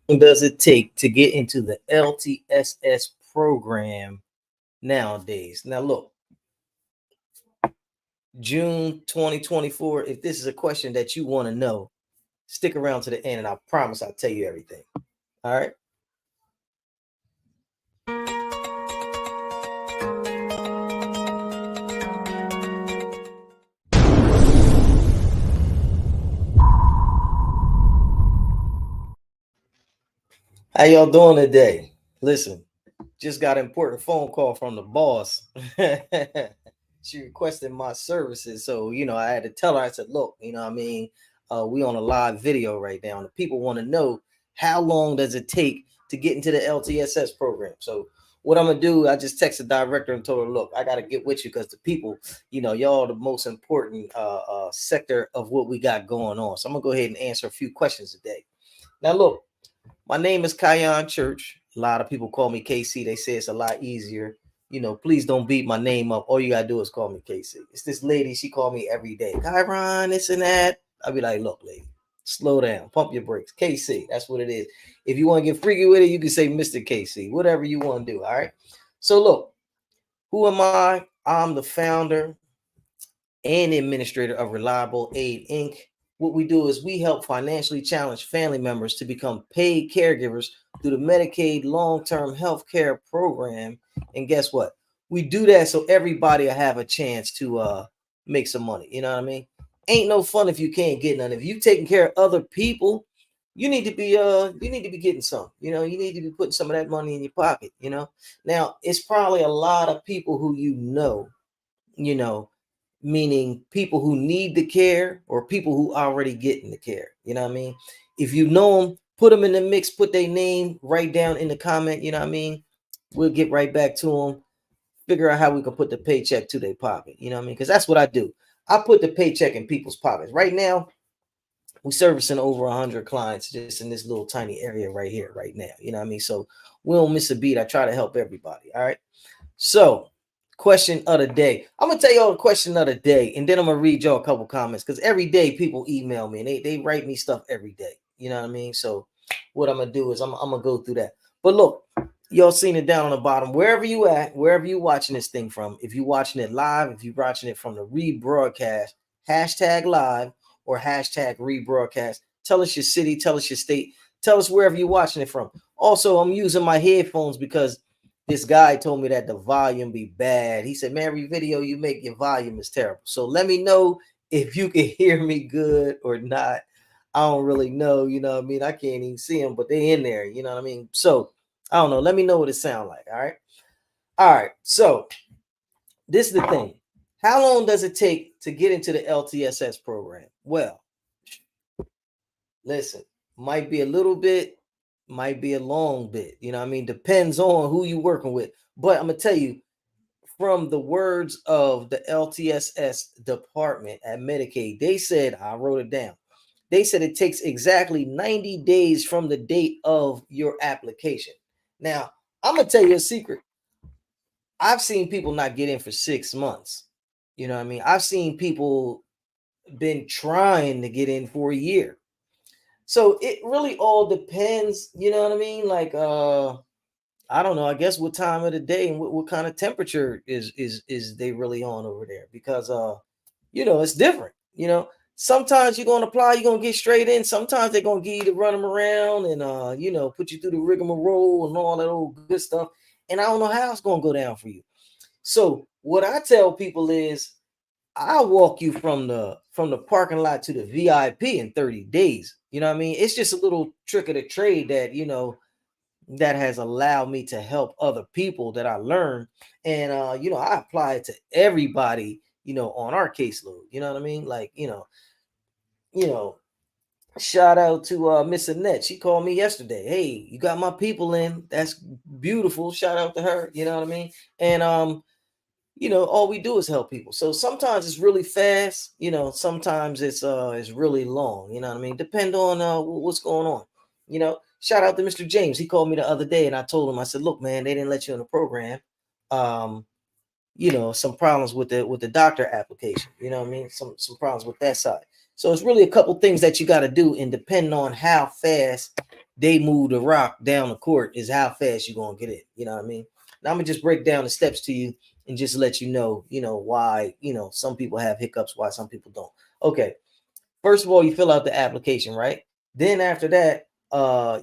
Does it take to get into the LTSS program nowadays? Now, look, June 2024. If this is a question that you want to know, stick around to the end and I promise I'll tell you everything. All right. How y'all doing today? Listen, just got an important phone call from the boss. She requested my services. So, I had to tell her, I said, look, what I mean, we on a live video right now. And the people want to know how long does it take to get into the LTSS program. So what I'm gonna do, I just texted the director and told her, look, I gotta get with you because the people, y'all the most important sector of what we got going on. So I'm gonna go ahead and answer a few questions today. Now look, my name is Kyon Church. A lot of people call me KC. They say it's a lot easier. Please don't beat my name up. All you gotta do is call me KC. It's this lady. She called me every day. Kyron, this and that. I'll be like, look, lady, slow down, pump your brakes. KC, that's what it is. If you want to get freaky with it, you can say Mr. KC, whatever you want to do. All right. So look, who am I? I'm the founder and administrator of Reliable Aid Inc. What we do is we help financially challenged family members to become paid caregivers through the Medicaid long-term health care program. And guess what? We do that so everybody will have a chance to make some money. You know what I mean? Ain't no fun if you can't get none. If you taking care of other people, you need to be getting some. You need to be putting some of that money in your pocket. Now it's probably a lot of people who you know, meaning people who need the care or people who already getting the care. You know what I mean? If you know them, put them in the mix, put their name right down in the comment. You know what I mean? We'll get right back to them, figure out how we can put the paycheck to their pocket. You know what I mean? Because that's what I do. I put the paycheck in people's pockets. Right now, we're servicing over 100 clients just in this little tiny area right here, right now. You know what I mean? So we don't miss a beat. I try to help everybody. All right. So, question of the day. I'm gonna tell y'all the question of the day, and then I'm gonna read y'all a couple comments because every day people email me and they write me stuff every day. You know what I mean? So, what I'm gonna do is I'm gonna go through that. But look, y'all seen it down on the bottom. Wherever you at, wherever you watching this thing from, if you're watching it live, if you're watching it from the rebroadcast, hashtag live or hashtag rebroadcast. Tell us your city, tell us your state, tell us wherever you're watching it from. Also, I'm using my headphones because this guy told me that the volume be bad. He said, man, every video you make, your volume is terrible. So let me know if you can hear me good or not. I don't really know, you know what I mean? I can't even see them, but they in there, you know what I mean? So I don't know. Let me know what it sound like. All right. All right. So this is the thing. How long does it take to get into the LTSS program? Well, listen, might be a little bit, might be a long bit. You know what I mean? Depends on who you working with. But I'm gonna tell you, from the words of the LTSS department at Medicaid, they said, I wrote it down. They said it takes exactly 90 days from the date of your application. Now, I'm gonna tell you a secret. I've seen people not get in for 6 months. You know what I mean? I've seen people been trying to get in for a year. So it really all depends, you know what I mean? Like I don't know, I guess what time of the day and what kind of temperature is they really on over there because it's different. Sometimes you're gonna apply, you're gonna get straight in. Sometimes they're gonna give you to run them around and put you through the rigmarole and all that old good stuff. And I don't know how it's gonna go down for you. So what I tell people is I'll walk you from the parking lot to the VIP in 30 days. You know what I mean? It's just a little trick of the trade that has allowed me to help other people that I learned. And I apply it to everybody, on our caseload. You know what I mean? Like, you know, shout out to Miss Annette. She called me yesterday. Hey, you got my people in. That's beautiful. Shout out to her. You know what I mean? And all we do is help people. So sometimes it's really fast, sometimes it's really long, you know what I mean? Depend on what's going on. Shout out to Mr. James. He called me the other day and I told him, I said, look, man, they didn't let you in the program. Um, some problems with the doctor application, you know what I mean? Some problems with that side. So it's really a couple things that you got to do, and depending on how fast they move the rock down the court is how fast you're gonna get it. You know what I mean? Now I'm gonna just break down the steps to you and just let you know, why, some people have hiccups, why some people don't. Okay. First of all, you fill out the application, right? Then after that,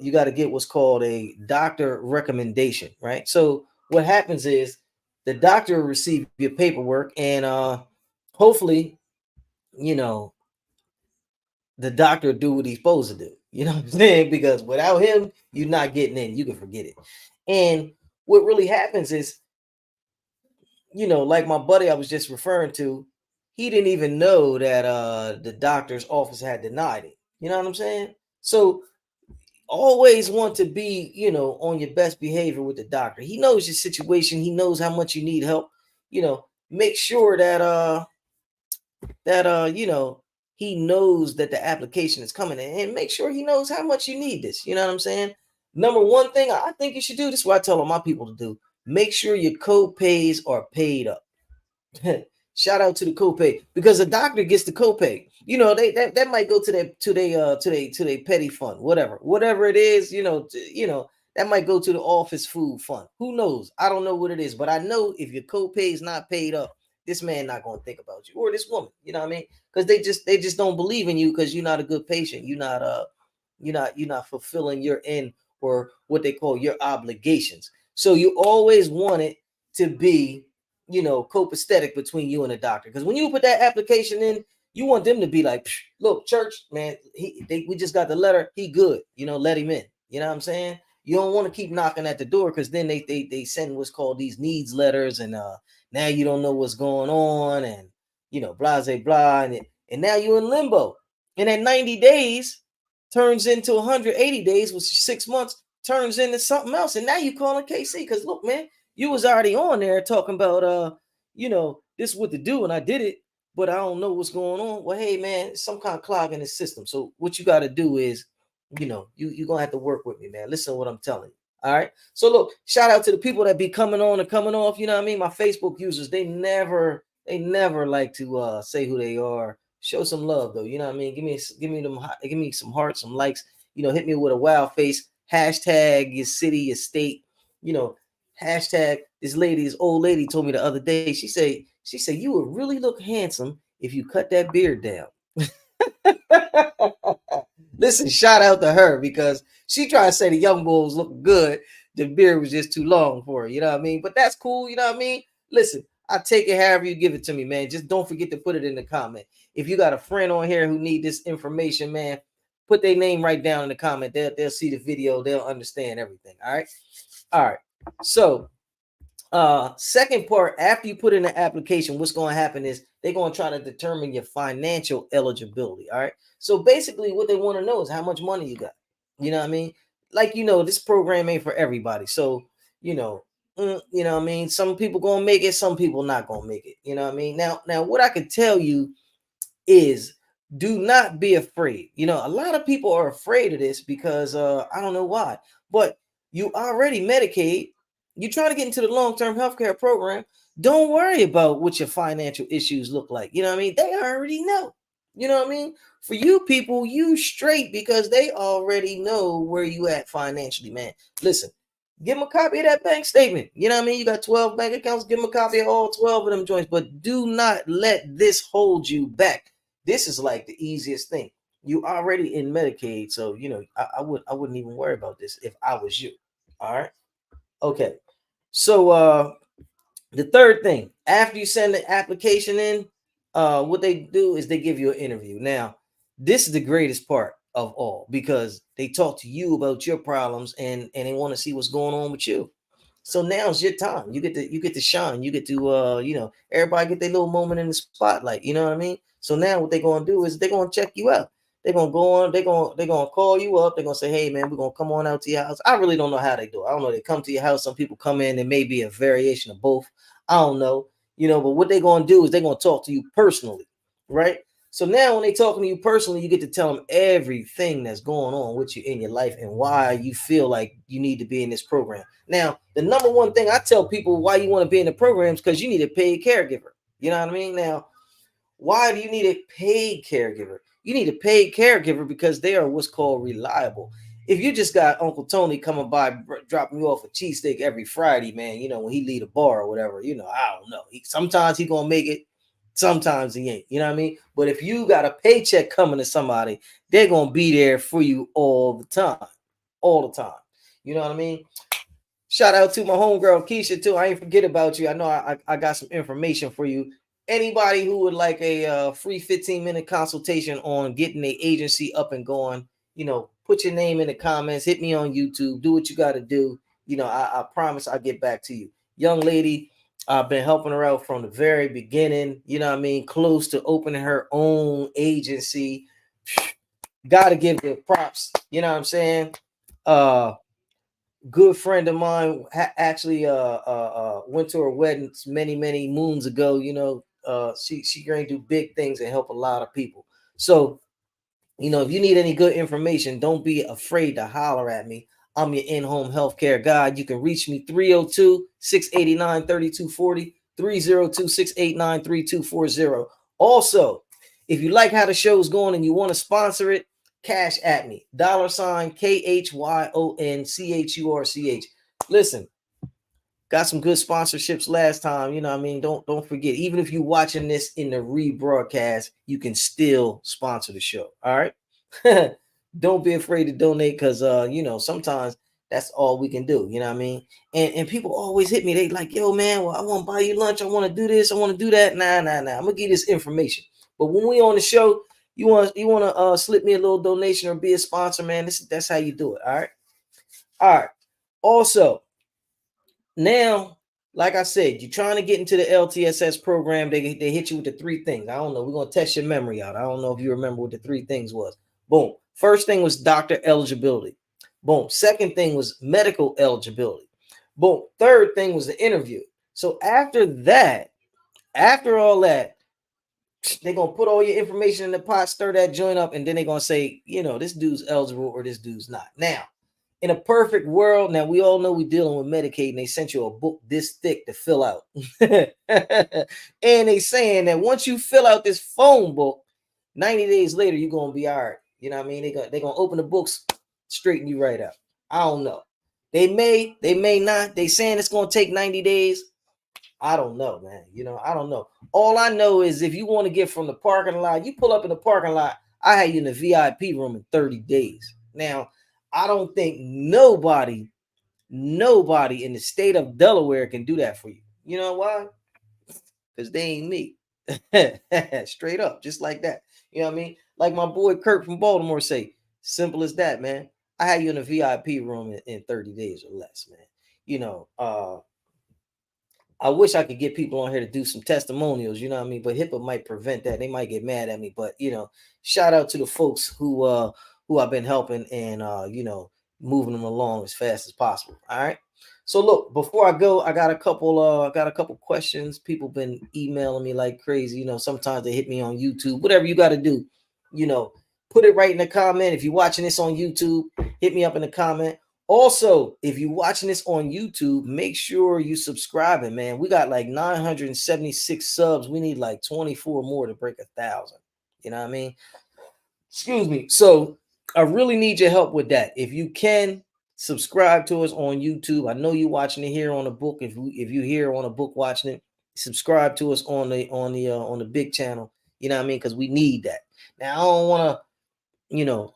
you got to get what's called a doctor recommendation, right? So what happens is the doctor will receive your paperwork, and hopefully, you know, the doctor do what he's supposed to do. You know what I'm saying? Because without him, you're not getting in. You can forget it. And what really happens is, like my buddy I was just referring to, he didn't even know that the doctor's office had denied it. You know what I'm saying? So always want to be, on your best behavior with the doctor. He knows your situation. He knows how much you need help. Make sure that he knows that the application is coming, and make sure he knows how much you need this. You know what I'm saying? Number one thing I think you should do, this is what I tell all my people to do. Make sure your co-pays are paid up. Shout out to the copay, because the doctor gets the copay. That might go to their petty fund, whatever it is. That might go to the office food fund. Who knows? I don't know what it is, but I know if your copay is not paid up, this man not going to think about you, or this woman. You know what I mean? Because they just don't believe in you, because you're not a good patient. You're not fulfilling your end, or what they call your obligations. So you always want it to be copacetic between you and the doctor. Because when you put that application in, you want them to be like, look, church, man, we just got the letter. He good. Let him in. You know what I'm saying? You don't want to keep knocking at the door, because then they send what's called these needs letters, and now you don't know what's going on, and blah, blah, blah, and now you're in limbo. And at 90 days turns into 180 days, which is 6 months, turns into something else. And now you calling KC, because look, man, you was already on there talking about this is what to do, and I did it, but I don't know what's going on. Well, hey man, some kind of clog in the system. So what you got to do is, you're gonna have to work with me, man. Listen to what I'm telling you. All right. So look, shout out to the people that be coming on and coming off. You know what I mean? My Facebook users, they never like to say who they are. Show some love though. You know what I mean? Give me some hearts, some likes. Hit me with a wow face. Hashtag your city, your state. Hashtag this old lady told me the other day. She said you would really look handsome if you cut that beard down. Listen, shout out to her, because she tried to say the young bulls look good. The beard was just too long for her. You know what I mean? But that's cool. You know what I mean? Listen, I take it however you give it to me, man. Just don't forget to put it in the comment. If you got a friend on here who need this information, man, put their name right down in the comment. They'll see the video. They'll understand everything. All right. All right. So second part, after you put in the application, what's going to happen is they're going to try to determine your financial eligibility. All right. So basically what they want to know is how much money you got. You know what I mean? Like, this program ain't for everybody. So, you know what I mean? Some people going to make it, some people not going to make it. You know what I mean? Now, what I can tell you is, do not be afraid. A lot of people are afraid of this because I don't know why, but you already Medicaid. You try to get into the long-term healthcare program. Don't worry about what your financial issues look like. You know what I mean? They already know. You know what I mean? For you people, you straight, because they already know where you at financially, man. Listen, give them a copy of that bank statement. You know what I mean? You got 12 bank accounts. Give them a copy of all 12 of them joints. But do not let this hold you back. This is like the easiest thing. You already in Medicaid, so I wouldn't even worry about this if I was you. All right. Okay. So the third thing, after you send the application in, what they do is they give you an interview. Now, this is the greatest part of all, because they talk to you about your problems, and they want to see what's going on with you. So now's your time. You get to shine. You get to everybody get their little moment in the spotlight. You know what I mean? So now what they're gonna do is they're gonna check you out. They're gonna go on, they're gonna call you up, they're gonna say, hey man, we're gonna come on out to your house. I really don't know how they do it. I don't know. They come to your house, some people come in, it may be a variation of both. I don't know, but what they're gonna do is they're gonna talk to you personally, right? So now when they talking to you personally, you get to tell them everything that's going on with you in your life and why you feel like you need to be in this program. Now, the number one thing I tell people why you want to be in the program is because you need a paid caregiver. You know what I mean? Now, why do you need a paid caregiver? You need a paid caregiver because they are what's called reliable. if you just got Uncle Tony coming by dropping you off a cheesesteak every Friday, man, when he leave the bar or whatever, I don't know. Sometimes he gonna make it, sometimes he ain't. You know what I mean? But if you got a paycheck coming to somebody, they're gonna be there for you all the time, all the time. You know what I mean? Shout out to my homegirl Keisha too. I ain't forget about you. I know I got some information for you. Anybody who would like a free 15-minute consultation on getting the agency up and going, put your name in the comments, hit me on YouTube, do what you got to do. I promise I'll get back to you. Young lady, I've been helping her out from the very beginning, close to opening her own agency. Gotta give the props, you know what I'm saying? Good friend of mine actually went to her wedding many moons ago. She going to do big things and help a lot of people. So if you need any good information, don't be afraid to holler at me. I'm your in-home healthcare guide. You can reach me 302-689-3240, 302-689-3240. Also, if you like how the show's going and you want to sponsor it, cash at me. $KHYONCHURCH. Listen, got some good sponsorships last time. Don't forget, even if you're watching this in the rebroadcast, you can still sponsor the show. All right. Don't be afraid to donate, because sometimes that's all we can do. You know what I mean? And people always hit me. They like, yo, man, well, I want to buy you lunch. I want to do this. I want to do that. Nah. I'm gonna give you this information. But when we on the show, you want to slip me a little donation or be a sponsor, man. That's how you do it. All right. Also, now, like I said, you're trying to get into the LTSS program. They hit you with the three things. I don't know. We're gonna test your memory out. I don't know if you remember what the three things was. Boom. First thing was doctor eligibility. Boom. Second thing was medical eligibility. Boom. Third thing was the interview. So after all that, they're gonna put all your information in the pot, stir that joint up, and then they're gonna say, this dude's eligible or this dude's not. Now, in a perfect world, now we all know we're dealing with Medicaid, and they sent you a book this thick to fill out. And they saying that once you fill out this phone book, 90 days later, you're going to be all right. You know what I mean? They're going to open the books, straighten you right out. I don't know. They may not. They saying it's going to take 90 days. I don't know, man. I don't know. All I know is if you want to get from the parking lot, you pull up in the parking lot, I had you in the VIP room in 30 days. Now, I don't think nobody in the state of Delaware can do that for you. You know why? Because they ain't me. Straight up, just like that. You know what I mean? Like my boy Kurt from Baltimore say, simple as that, man. I had you in a VIP room in 30 days or less, man. I wish I could get people on here to do some testimonials, you know what I mean? But HIPAA might prevent that. They might get mad at me. But shout out to the folks who I've been helping and moving them along as fast as possible. All right. So look, before I go, I got a couple questions. People been emailing me like crazy. Sometimes they hit me on YouTube. Whatever you got to do, put it right in the comment. If you're watching this on YouTube, hit me up in the comment. Also, if you're watching this on YouTube, make sure you subscribing, man. We got like 976 subs. We need like 24 more to break 1,000. You know what I mean? Excuse me. So I really need your help with that. If you can subscribe to us on YouTube, I know you're watching it here on the book. If you here on a book watching it, subscribe to us on the big channel. You know what I mean? Because we need that. Now I don't want to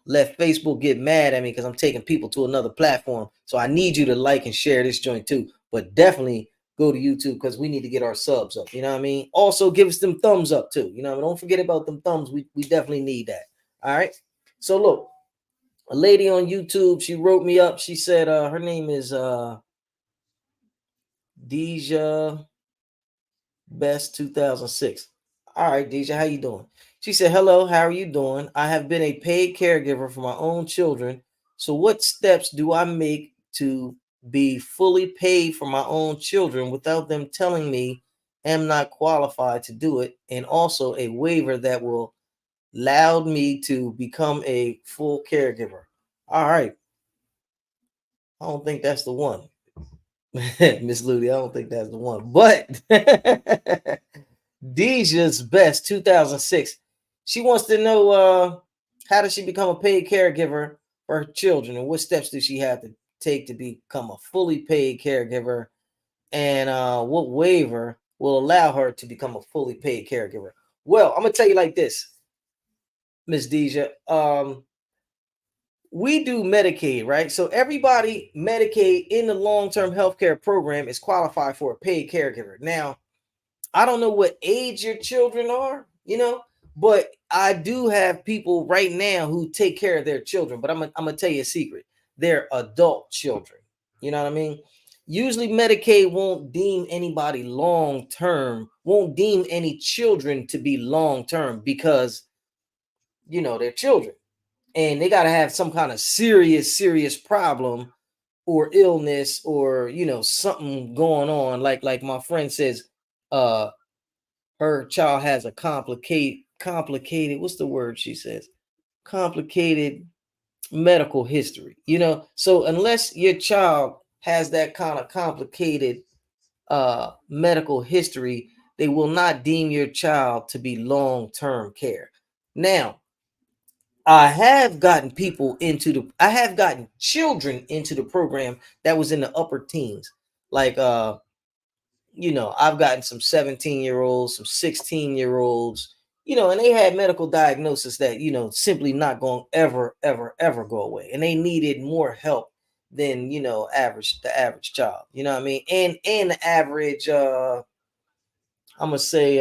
let Facebook get mad at me because I'm taking people to another platform. So I need you to like and share this joint too. But definitely go to YouTube because we need to get our subs up. You know what I mean? Also give us them thumbs up too. Don't forget about them thumbs. We definitely need that. All right. So look, a lady on YouTube, she wrote me up. She said her name is Deja Best 2006. All right, Deja, how you doing? She said, hello, how are you doing? I have been a paid caregiver for my own children. So what steps do I make to be fully paid for my own children without them telling me I'm not qualified to do it? And also a waiver that will allow me to become a full caregiver. All right. I don't think that's the one. Miss Ludi, I don't think that's the one. But Deja's Best 2006. She wants to know how does she become a paid caregiver for her children, and what steps does she have to take to become a fully paid caregiver, and what waiver will allow her to become a fully paid caregiver? Well, I'm gonna tell you like this, Miss Deja. We do Medicaid, right? So everybody Medicaid in the long-term healthcare program is qualified for a paid caregiver. Now, I don't know what age your children are, but I do have people right now who take care of their children. But I'm gonna tell you a secret. They're adult children. You know what I mean? Usually Medicaid won't deem anybody long term, won't deem any children to be long term because they're children and they got to have some kind of serious problem or illness or something going on, like my friend says, uh her child has a complicated, what's the word she says, complicated medical history, so unless your child has that kind of complicated medical history, they will not deem your child to be long-term care. Now, I have gotten children into the program that was in the upper teens. Like I've gotten some 17-year-olds, some 16-year-olds, and they had medical diagnosis that, simply not going to ever go away. And they needed more help than, the average child. You know what I mean? And the average I'm gonna say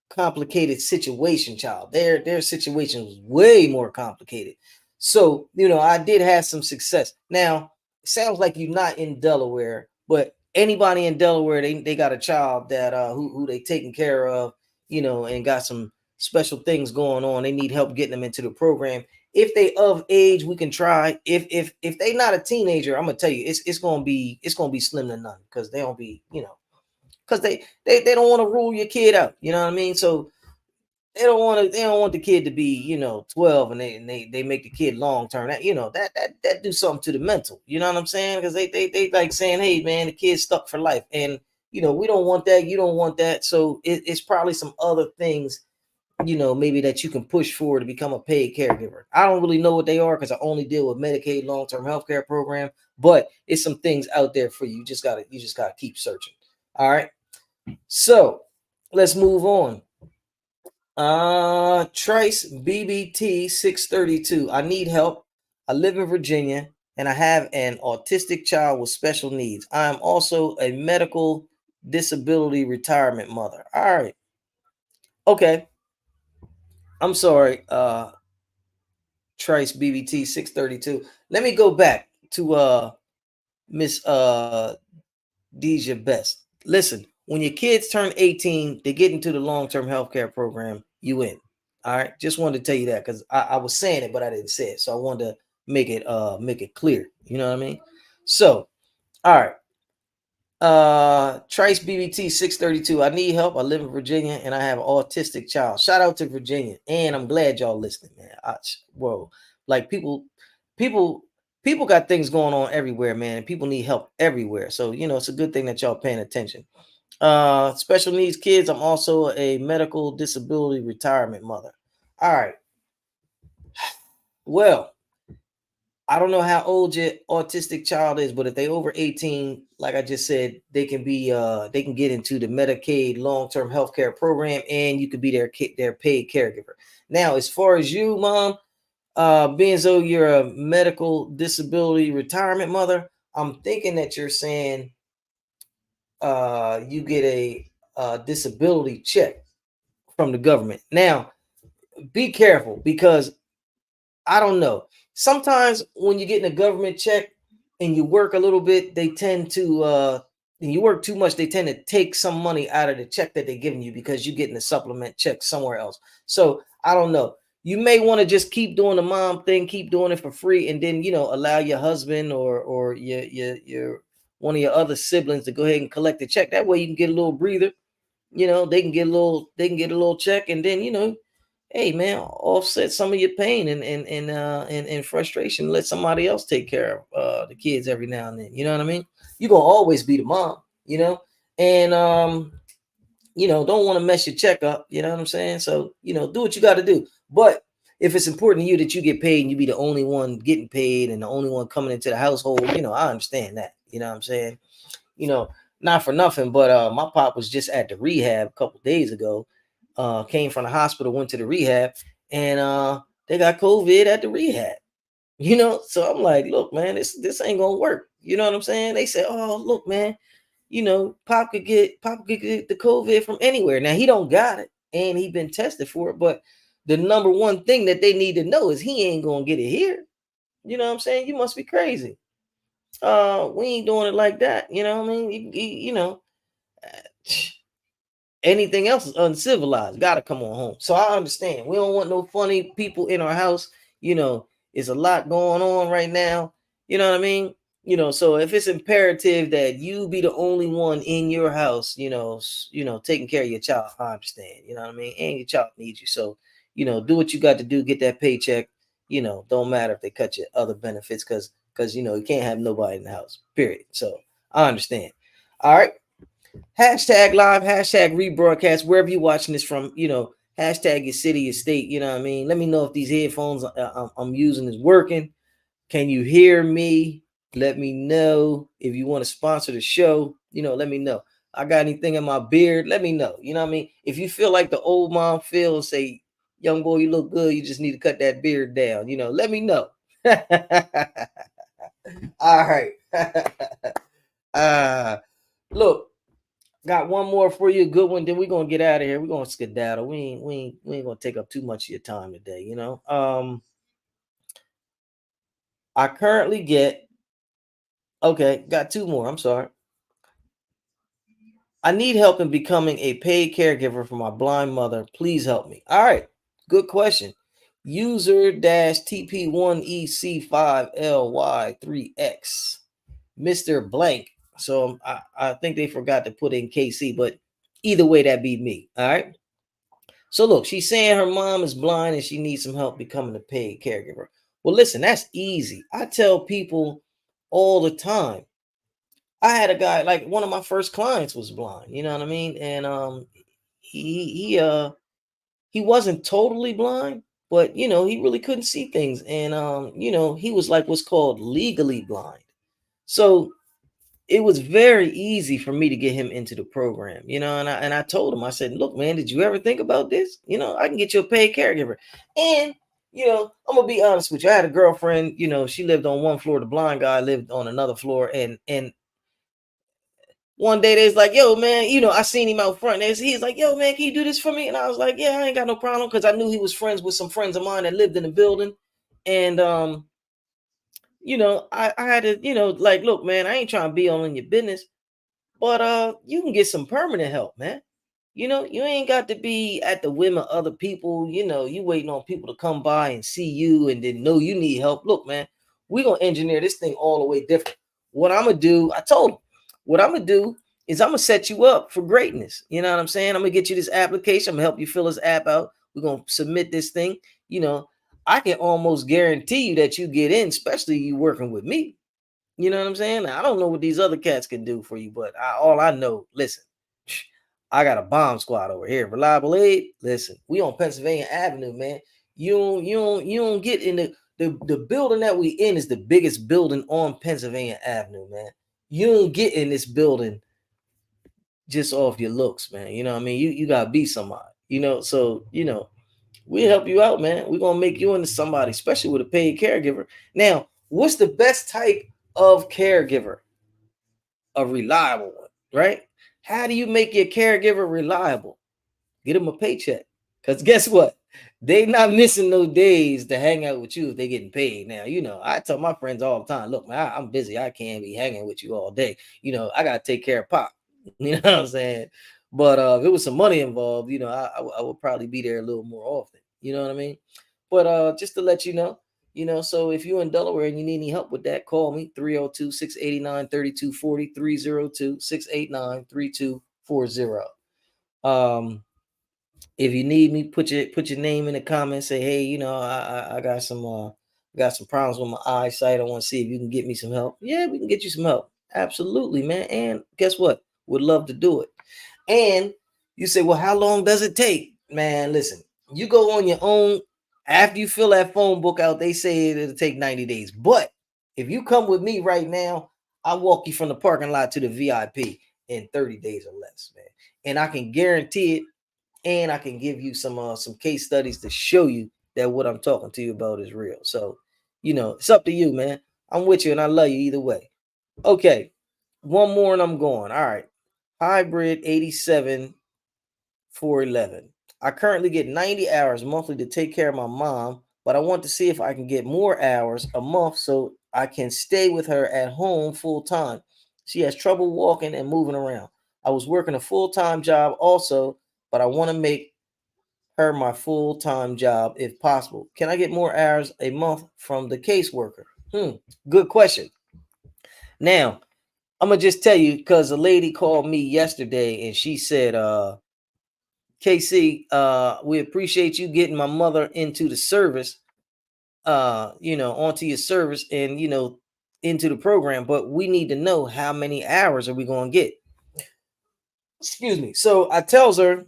complicated situation child. Their situation was way more complicated. So, I did have some success. Now, it sounds like you're not in Delaware, but anybody in Delaware, they got a child that who they taking care of, and got some special things going on. They need help getting them into the program. If they of age, we can try. If they not a teenager, I'm gonna tell you, it's gonna be slim to none because they don't be, because they don't want to rule your kid out. You know what I mean? So they don't want the kid to be 12, and they make the kid long term. That do something to the mental. You know what I'm saying? Because they like saying, hey man, the kid's stuck for life, and we don't want that. You don't want that. So it's probably some other things maybe that you can push for to become a paid caregiver. I don't really know what they are because I only deal with Medicaid long-term healthcare program, but it's some things out there for you. You just gotta keep searching. All right. So let's move on. Trice BBT 632. I need help. I live in Virginia and I have an autistic child with special needs. I am also a medical disability retirement mother. All right. Okay. I'm sorry. Trice BBT 632. Let me go back to Miss Deja Best. Listen, when your kids turn 18, they get into the long-term healthcare program, you in. All right. Just wanted to tell you that because I was saying it, but I didn't say it. So I wanted to make it clear. You know what I mean? So, all right. Trice BBT 632. I need help. I live in Virginia and I have an autistic child. Shout out to Virginia. And I'm glad y'all listening, man. Whoa. Like people people got things going on everywhere, man, and people need help everywhere. So, it's a good thing that y'all paying attention. Special needs kids. I'm also a medical disability retirement mother. All right. Well, I don't know how old your autistic child is, but if they over 18, like I just said, they can get into the Medicaid long-term healthcare program, and you could be their paid caregiver. Now, as far as you, mom, being as though you're a medical disability retirement mother, I'm thinking that you're saying you get a disability check from the government. Now, be careful because I don't know. Sometimes when you're getting a government check and you work a little bit, they tend to and you work too much, they tend to take some money out of the check that they're giving you because you're getting a supplement check somewhere else. So I don't know. You may want to just keep doing the mom thing, keep doing it for free, and then allow your husband or your one of your other siblings to go ahead and collect the check. That way you can get a little breather. They can get a little check, and then hey man, offset some of your pain and frustration. Let somebody else take care of the kids every now and then. You know what I mean? You're gonna always be the mom, and don't want to mess your check up. You know what I'm saying? So do what you got to do. But if it's important to you that you get paid and you be the only one getting paid and the only one coming into the household, I understand that. You know what I'm saying? You know, not for nothing, but my pop was just at the rehab a couple days ago. Came from the hospital, went to the rehab, and they got COVID at the rehab. So I'm like, look, man, this ain't gonna work. You know what I'm saying? They said, oh, look, man, Pop could get the COVID from anywhere. Now he don't got it, and he been tested for it. But the number one thing that they need to know is he ain't gonna get it here. You know what I'm saying? You must be crazy. We ain't doing it like that. You know what I mean? Anything else is uncivilized. Gotta come on home. So I understand. We don't want no funny people in our house. It's a lot going on right now. You know what I mean? So if it's imperative that you be the only one in your house, taking care of your child, I understand. You know what I mean? And your child needs you. So, do what you got to do, get that paycheck. Don't matter if they cut your other benefits because you can't have nobody in the house. Period. So I understand. All right. Hashtag live, hashtag rebroadcast, wherever you're watching this from, hashtag your city, your state, you know what I mean? Let me know if these headphones I'm using is working. Can you hear me? Let me know. If you want to sponsor the show, let me know. I got anything in my beard, let me know. You know what I mean? If you feel like the old mom feels, say, young boy, you look good, you just need to cut that beard down, let me know. All right. Look, got one more for you, a good one. Then we're gonna get out of here. We're gonna skedaddle. We ain't gonna take up too much of your time today. I currently get got two more. I'm sorry. I need help in becoming a paid caregiver for my blind mother. Please help me. All right, good question. User TP1EC5LY3X, Mr. Blank. So I think they forgot to put in KC, but either way, that be me. All right. So look, she's saying her mom is blind and she needs some help becoming a paid caregiver. Well, listen, that's easy. I tell people all the time. I had a guy, like one of my first clients was blind, you know what I mean? And he wasn't totally blind, but he really couldn't see things. And he was like what's called legally blind. So it was very easy for me to get him into the program, and I told him, I said, look, man, did you ever think about this? I can get you a paid caregiver. And I'm gonna be honest with you. I had a girlfriend, she lived on one floor, the blind guy lived on another floor, and one day they was like, yo, man, I seen him out front. He's like, yo, man, can you do this for me? And I was like, yeah, I ain't got no problem, because I knew he was friends with some friends of mine that lived in the building. And I had to, like, look, man, I ain't trying to be all in your business, but you can get some permanent help, man. You ain't got to be at the whim of other people. You waiting on people to come by and see you and then know you need help. Look, man, we're gonna engineer this thing all the way different. What I'm gonna do, I told him, what I'm gonna do is I'm gonna set you up for greatness. You know what I'm saying? I'm gonna get you this application. I'm gonna help you fill this app out. We're gonna submit this thing. I can almost guarantee you that you get in, especially you working with me. You know what I'm saying? I don't know what these other cats can do for you, but all I know, listen, I got a bomb squad over here. Reliable aid. Listen, we on Pennsylvania Avenue, man. You don't get in the building that we in is the biggest building on Pennsylvania Avenue, man. You don't get in this building just off your looks, man. You know what I mean? You gotta be somebody, so we help you out, man. We're gonna make you into somebody, especially with a paid caregiver. Now, what's the best type of caregiver? A reliable one, right? How do you make your caregiver reliable? Get them a paycheck. Because guess what? They not missing no days to hang out with you if they getting paid. Now, I tell my friends all the time, look, man, I'm busy. I can't be hanging with you all day. I got to take care of Pop. You know what I'm saying? But if it was some money involved, I would probably be there a little more often. You know what I mean? But just to let you know, so if you're in Delaware and you need any help with that, call me 302-689-3240, 302-689-3240. If you need me, put your name in the comments. Say, hey, I got some problems with my eyesight. I want to see if you can get me some help. Yeah, we can get you some help. Absolutely, man. And guess what? Would love to do it. And you say, well, how long does it take? Man, listen, you go on your own After you fill that phone book out, they say it'll take 90 days. But if you come with me right now, I'll walk you from the parking lot to the VIP in 30 days or less, man. And I can guarantee it. And I can give you some case studies to show you that what I'm talking to you about is real. So, it's up to you, man. I'm with you and I love you either way. Okay. One more and I'm going. All right. Hybrid 87 411. I currently get 90 hours monthly to take care of my mom, but I want to see if I can get more hours a month so I can stay with her at home full time. She has trouble walking and moving around. I was working a full-time job also, but I want to make her my full-time job if possible. Can I get more hours a month from the caseworker? Good question. Now, I'm gonna just tell you because a lady called me yesterday and she said, KC, we appreciate you getting my mother into the service, onto your service and into the program, but we need to know how many hours are we gonna get. Excuse me. So I tells her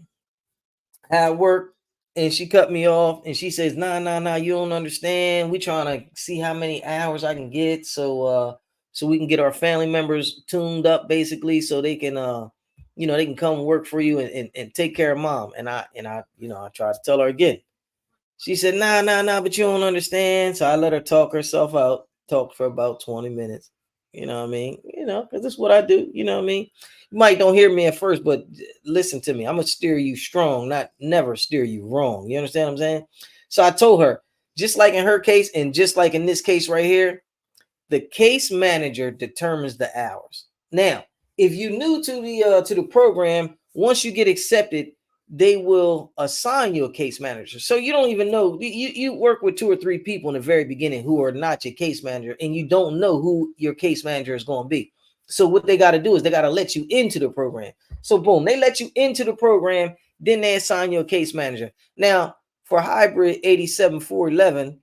how it worked, and she cut me off and she says, nah, you don't understand. We trying to see how many hours I can get so we can get our family members tuned up basically so they can they can come work for you and take care of mom. And I tried to tell her again. She said, nah, but you don't understand. So I let her talk herself out, talk for about 20 minutes. You know what I mean? Because that's what I do. You know what I mean? You might don't hear me at first, but listen to me. I'm going to steer you strong, not never steer you wrong. You understand what I'm saying? So I told her, just like in her case and just like in this case right here, the case manager determines the hours. Now, if you're new to the program, once you get accepted, they will assign you a case manager. So you don't even know, you work with 2 or 3 people in the very beginning who are not your case manager, and you don't know who your case manager is going to be. So what they got to do is they got to let you into the program. So boom, they let you into the program, then they assign you a case manager. Now, for hybrid 87411,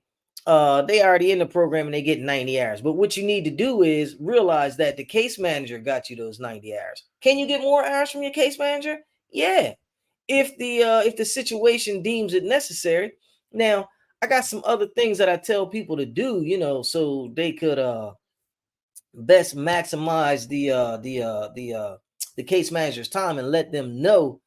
they already in the program and they get 90 hours. But what you need to do is realize that the case manager got you those 90 hours. Can you get more hours from your case manager? Yeah. If the situation deems it necessary. Now, I got some other things that I tell people to do, so they could best maximize the case manager's time and let them know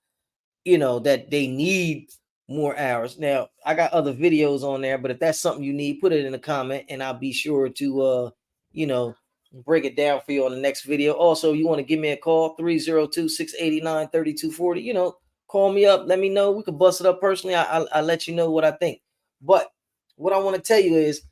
that they need more hours. Now, I got other videos on there, but if that's something you need, put it in a comment and I'll be sure to you know, break it down for you on the next video. Also, you want to give me a call, 302-689-3240. Call me up, let me know. We could bust it up personally. I'll let you know what I think. But what I want to tell you is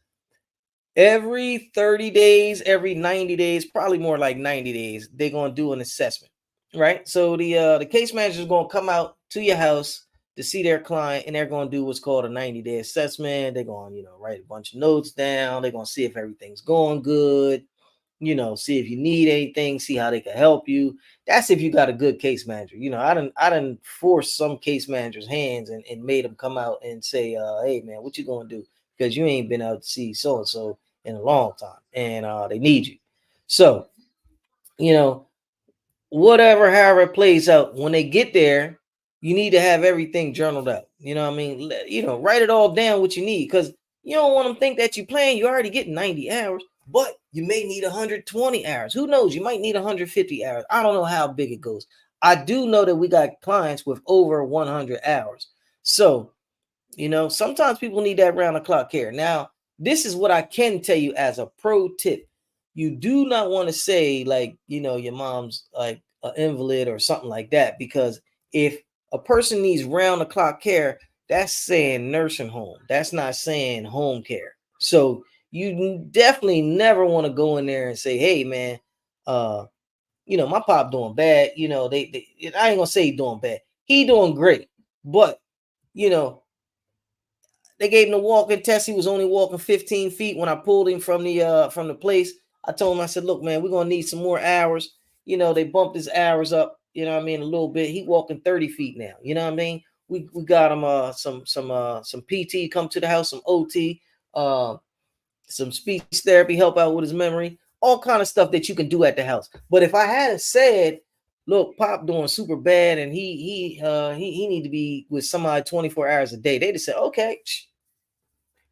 every 30 days, every 90 days, probably more like 90 days, they're going to do an assessment, right? So the case manager is going to come out to your house to see their client, and they're going to do what's called a 90-day assessment. They're going to, write a bunch of notes down. They're going to see if everything's going good, see if you need anything, see how they can help you. That's if you got a good case manager. I done forced some case managers' hands and made them come out and say, hey man, what you gonna do? Because you ain't been out to see so-and-so in a long time, and they need you. So, you know, however it plays out, when they get there, you need to have everything journaled out. You know what I mean? Write it all down what you need, because you don't want them to think that you playing. You already get 90 hours, but you may need 120 hours. Who knows? You might need 150 hours. I don't know how big it goes. I do know that we got clients with over 100 hours. So, sometimes people need that round the clock care. Now, this is what I can tell you as a pro tip. You do not want to say like, your mom's like an invalid or something like that, because if a person needs round the clock care, that's saying nursing home. That's not saying home care. So you definitely never want to go in there and say, hey man, my pop doing bad. I ain't gonna say he doing bad. He doing great, but they gave him the walking test. He was only walking 15 feet when I pulled him from the place. I told him, I said, look, man, we're gonna need some more hours. They bumped his hours up, a little bit. He walking 30 feet now. You know what I mean? We got him some PT come to the house, some OT, some speech therapy, help out with his memory, all kind of stuff that you can do at the house. But if I hadn't said, look, Pop doing super bad and he need to be with somebody 24 hours a day, they'd have said, okay,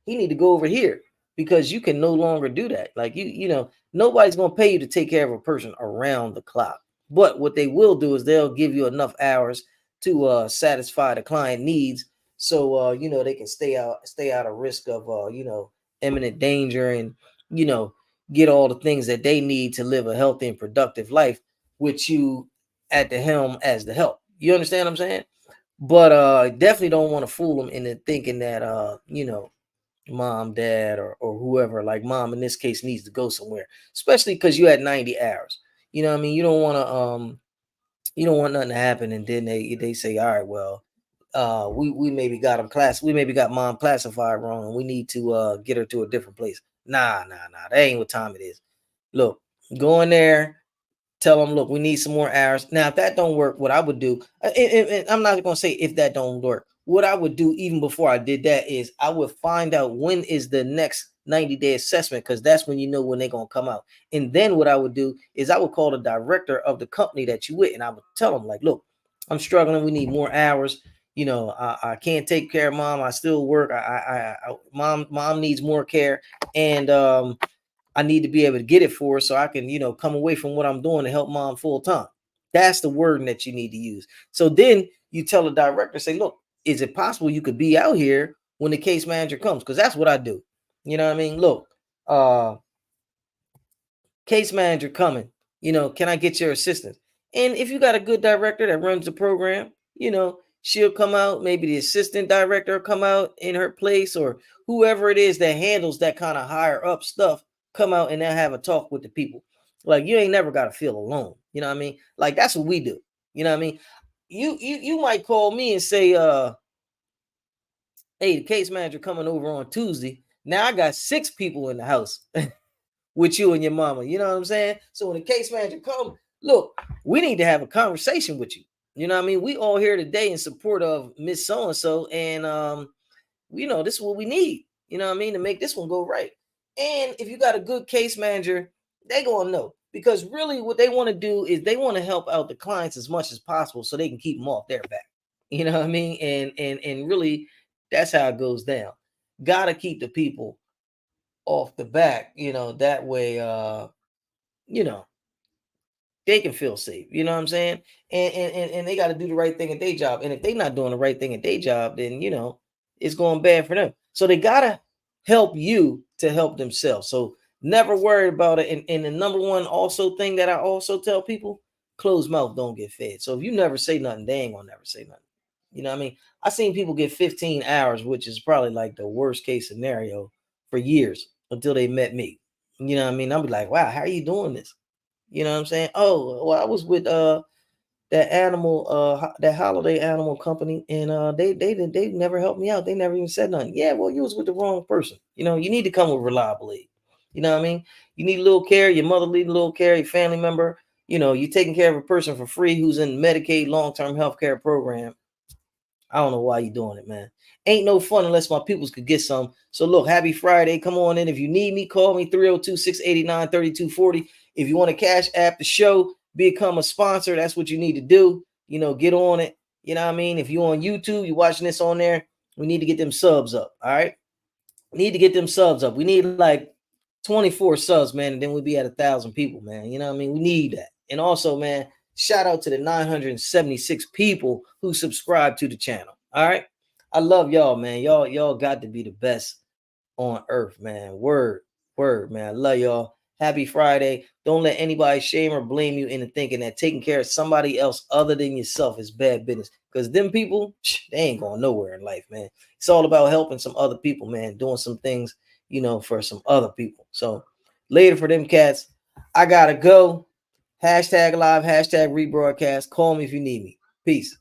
he need to go over here because you can no longer do that. Like nobody's gonna pay you to take care of a person around the clock. But what they will do is they'll give you enough hours to satisfy the client needs, so they can stay out of risk of imminent danger, and get all the things that they need to live a healthy and productive life with you at the helm as the help. You understand what I'm saying? But definitely don't want to fool them into thinking that mom, dad, or whoever, like mom in this case, needs to go somewhere, especially because you had 90 hours. You know what I mean? You don't want nothing to happen, and then they say, all right, well, we maybe got we maybe got mom classified wrong, and we need to get her to a different place. Nah, that ain't what time it is. Look, go in there, tell them, look, we need some more hours. Now, if that don't work, what I would do, and I'm not going to say if that don't work, what I would do even before I did that is I would find out when is the next 90-day assessment, because that's when you know when they're going to come out. And then what I would do is I would call the director of the company that you with, and I would tell them, like, look, I'm struggling. We need more hours. I can't take care of mom. I still work. Mom needs more care. And I need to be able to get it for her so I can, come away from what I'm doing to help mom full time. That's the wording that you need to use. So then you tell the director, say, look, is it possible you could be out here when the case manager comes? Because that's what I do. You know what I mean? Look, case manager coming, can I get your assistance? And if you got a good director that runs the program, she'll come out. Maybe the assistant director will come out in her place, or whoever it is that handles that kind of higher up stuff come out, and they'll have a talk with the people. Like, you ain't never got to feel alone. You know what I mean? Like, that's what we do. You know what I mean? You might call me and say, hey, the case manager coming over on Tuesday. Now I got 6 people in the house with you and your mama. You know what I'm saying? So when the case manager come, look, we need to have a conversation with you. You know what I mean? We all here today in support of Miss So-and-so, and this is what we need, you know what I mean, to make this one go right. And if you got a good case manager, they gonna know, because really what they want to do is they want to help out the clients as much as possible so they can keep them off their back. You know what I mean? And really, that's how it goes down. Gotta keep the people off the back, that way, you know, they can feel safe. You know what I'm saying? And they got to do the right thing at their job. And if they're not doing the right thing at their job, then it's going bad for them. So they gotta help you to help themselves. So never worry about it. And the number one also thing that I also tell people: closed mouth don't get fed. So if you never say nothing, they ain't gonna never say nothing. You know what I mean? I seen people get 15 hours, which is probably like the worst case scenario, for years until they met me. You know what I mean? I'll be like, wow, how are you doing this? You know what I'm saying? Oh, well, I was with that animal, that holiday animal company, and they never helped me out. They never even said nothing. Yeah, well, you was with the wrong person. You need to come with reliable aid. You know what I mean? You need a little care, your mother need a little care, your family member, you're taking care of a person for free who's in Medicaid long-term health care program. I don't know why you doing it, man. Ain't no fun unless my peoples could get some. So look, happy Friday. Come on in. If you need me, call me 302-689-3240. If you want to cash app the show, become a sponsor. That's what you need to do. Get on it. You know what I mean? If you're on YouTube, you're watching this on there, we need to get them subs up. All right. We need to get them subs up. We need like 24 subs, man, and then we'll be at 1,000 people, man. You know what I mean? We need that. And also, man, shout out to the 976 people who subscribe to the channel. All right. I love y'all, man. Y'all got to be the best on earth, man. Word, man. I love y'all. Happy Friday. Don't let anybody shame or blame you into thinking that taking care of somebody else other than yourself is bad business. Because them people, they ain't going nowhere in life, man. It's all about helping some other people, man. Doing some things, for some other people. So later for them cats. I gotta go. Hashtag live, hashtag rebroadcast. Call me if you need me. Peace.